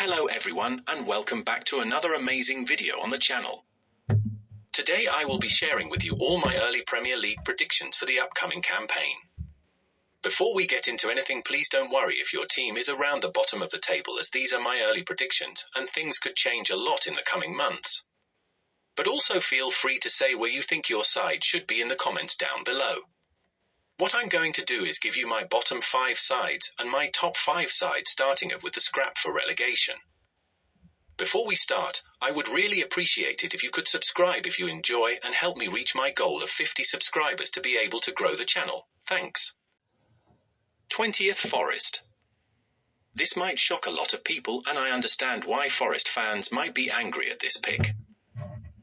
Hello everyone and welcome back to another amazing video on the channel. Today I will be sharing with you all my early Premier League predictions for the upcoming campaign. Before we get into anything, please don't worry if your team is around the bottom of the table, as these are my early predictions and things could change a lot in the coming months. But also feel free to say where you think your side should be in the comments down below. What I'm going to do is give you my bottom 5 sides and my top 5 sides, starting with the scrap for relegation. Before we start, I would really appreciate it if you could subscribe if you enjoy and help me reach my goal of 50 subscribers to be able to grow the channel. Thanks. 20th, Forest. This might shock a lot of people, and I understand why Forest fans might be angry at this pick.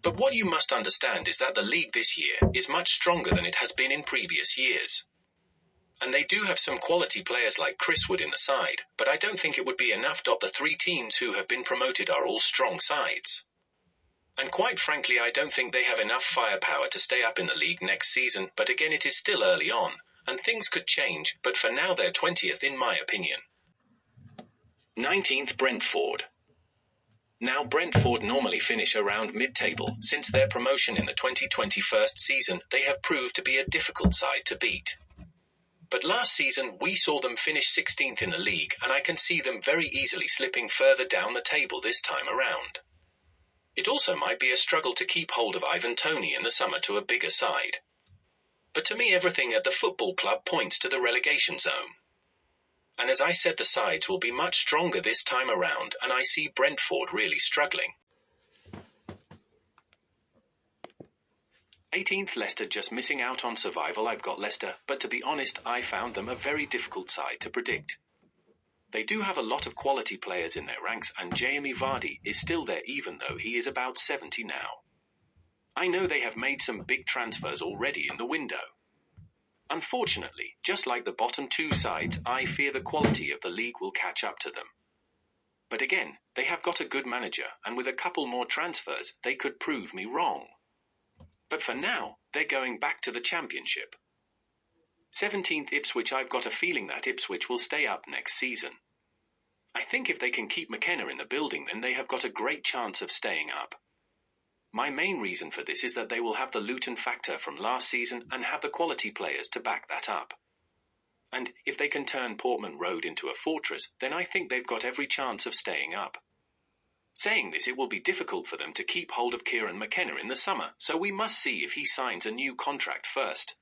But what you must understand is that the league this year is much stronger than it has been in previous years. And they do have some quality players like Chris Wood in the side, but I don't think it would be enough. The 3 teams who have been promoted are all strong sides. And quite frankly, I don't think they have enough firepower to stay up in the league next season, but again, it is still early on, and things could change, but for now they're 20th in my opinion. 19th, Brentford. Now, Brentford normally finish around mid-table. Since their promotion in the 2021 season, they have proved to be a difficult side to beat. But last season, we saw them finish 16th in the league, and I can see them very easily slipping further down the table this time around. It also might be a struggle to keep hold of Ivan Toney in the summer to a bigger side. But to me, everything at the football club points to the relegation zone. And as I said, the sides will be much stronger this time around, and I see Brentford really struggling. 18th, Leicester, just missing out on survival. I've got Leicester, but to be honest, I found them a very difficult side to predict. They do have a lot of quality players in their ranks, and Jamie Vardy is still there even though he is about 70 now. I know they have made some big transfers already in the window. Unfortunately, just like the bottom 2 sides, I fear the quality of the league will catch up to them. But again, they have got a good manager, and with a couple more transfers, they could prove me wrong. But for now, they're going back to the Championship. 17th, Ipswich. I've got a feeling that Ipswich will stay up next season. I think if they can keep McKenna in the building, then they have got a great chance of staying up. My main reason for this is that they will have the Luton factor from last season and have the quality players to back that up. And if they can turn Portman Road into a fortress, then I think they've got every chance of staying up. Saying this, it will be difficult for them to keep hold of Kieran McKenna in the summer, so we must see if he signs a new contract first.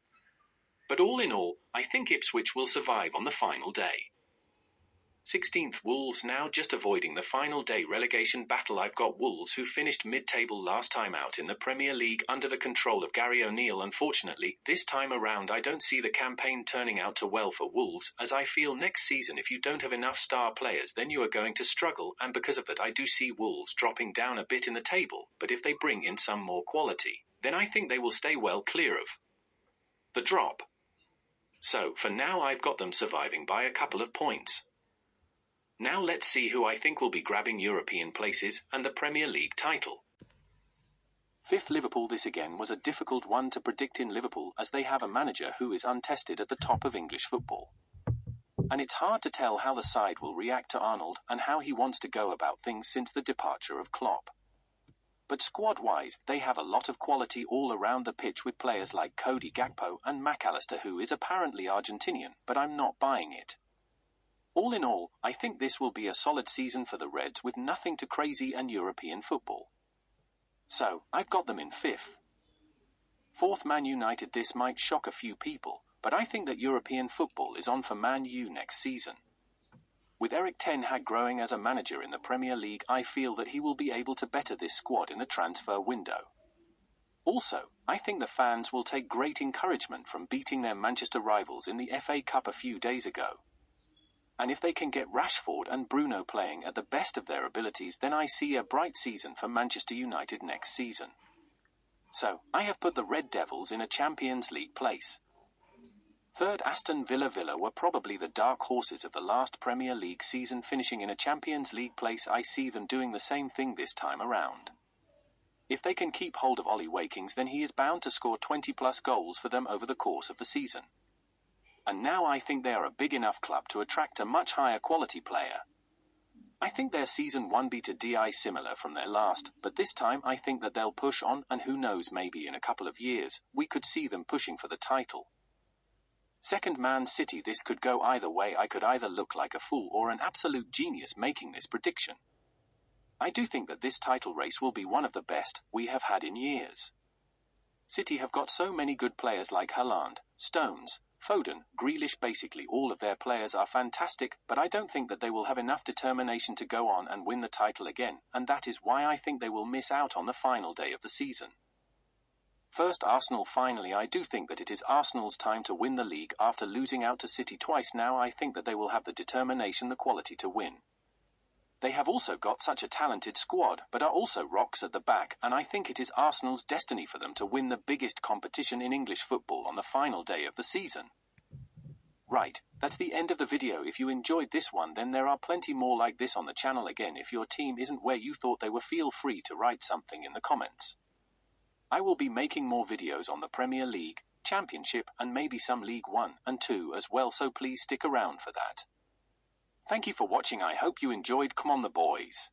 But all in all, I think Ipswich will survive on the final day. 16th, Wolves. Now, just avoiding the final day relegation battle, I've got Wolves, who finished mid-table last time out in the Premier League under the control of Gary O'Neill. Unfortunately, this time around I don't see the campaign turning out too well for Wolves, as I feel next season if you don't have enough star players then you are going to struggle, and because of that I do see Wolves dropping down a bit in the table, but if they bring in some more quality, then I think they will stay well clear of the drop. So, for now I've got them surviving by a couple of points. Now let's see who I think will be grabbing European places and the Premier League title. 5th, Liverpool. This again was a difficult one to predict in Liverpool, as they have a manager who is untested at the top of English football. And it's hard to tell how the side will react to Arnold and how he wants to go about things since the departure of Klopp. But squad-wise, they have a lot of quality all around the pitch with players like Cody Gakpo and McAllister, who is apparently Argentinian, but I'm not buying it. All in all, I think this will be a solid season for the Reds with nothing too crazy and European football. So, I've got them in 5th. 4th, Man United. This might shock a few people, but I think that European football is on for Man U next season. With Erik ten Hag growing as a manager in the Premier League, I feel that he will be able to better this squad in the transfer window. Also, I think the fans will take great encouragement from beating their Manchester rivals in the FA Cup a few days ago. And if they can get Rashford and Bruno playing at the best of their abilities, then I see a bright season for Manchester United next season. So, I have put the Red Devils in a Champions League place. 3rd, Aston Villa. Villa were probably the dark horses of the last Premier League season, finishing in a Champions League place. I see them doing the same thing this time around. If they can keep hold of Ollie Watkins, then he is bound to score 20+ goals for them over the course of the season. And now I think they are a big enough club to attract a much higher quality player. I think their season 1 be to DI similar from their last, but this time I think that they'll push on, and who knows, maybe in a couple of years, we could see them pushing for the title. Second, Man City. This could go either way. I could either look like a fool or an absolute genius making this prediction. I do think that this title race will be one of the best we have had in years. City have got so many good players like Haaland, Stones, Foden, Grealish. Basically all of their players are fantastic, but I don't think that they will have enough determination to go on and win the title again, and that is why I think they will miss out on the final day of the season. First, Arsenal. Finally, I do think that it is Arsenal's time to win the league after losing out to City twice now. I think that they will have the determination, the quality to win. They have also got such a talented squad, but are also rocks at the back, and I think it is Arsenal's destiny for them to win the biggest competition in English football on the final day of the season. Right, that's the end of the video. If you enjoyed this one, then there are plenty more like this on the channel. Again, if your team isn't where you thought they were, feel free to write something in the comments. I will be making more videos on the Premier League, Championship, and maybe some League 1 and 2 as well, so please stick around for that. Thank you for watching. I hope you enjoyed. Come on the boys.